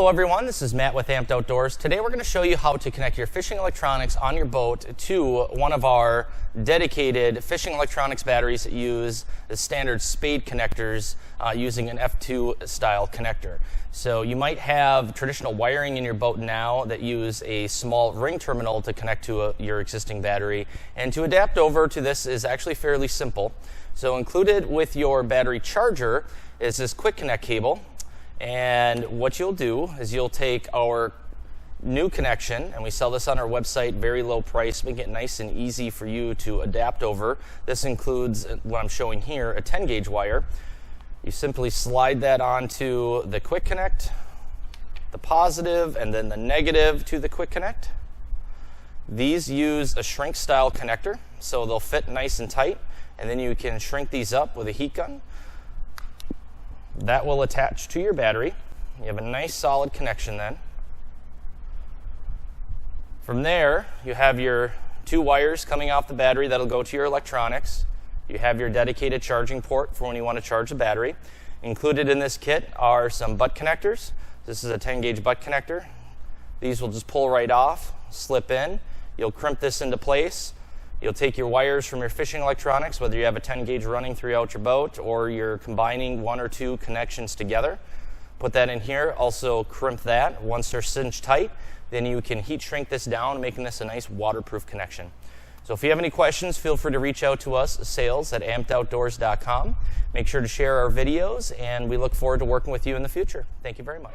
Hello everyone, this is Matt with Amped Outdoors. Today we're going to show you how to connect your fishing electronics on your boat to one of our dedicated fishing electronics batteries that use the standard spade connectors using an F2 style connector. So you might have traditional wiring in your boat now that use a small ring terminal to connect to your existing battery, and to adapt over to this is actually fairly simple. So included with your battery charger is this quick connect cable. And what you'll do is you'll take our new connection, and we sell this on our website, very low price, make it nice and easy for you to adapt over. This includes what I'm showing here, a 10 gauge wire. You simply slide that onto the quick connect, the positive, and then the negative to the quick connect. These use a shrink style connector, so they'll fit nice and tight, and then you can shrink these up with a heat gun. That will attach to your battery. You have a nice solid connection then. From there, you have your two wires coming off the battery that'll go to your electronics. You have your dedicated charging port for when you want to charge the battery. Included in this kit are some butt connectors. This is a 10 gauge butt connector. These will just pull right off, slip in. You'll crimp this into place. You'll take your wires from your fishing electronics, whether you have a 10 gauge running throughout your boat or you're combining one or two connections together. Put that in here, also crimp that. Once they're cinched tight, then you can heat shrink this down, making this a nice waterproof connection. So if you have any questions, feel free to reach out to us, sales@ampedoutdoors.com. Make sure to share our videos, and we look forward to working with you in the future. Thank you very much.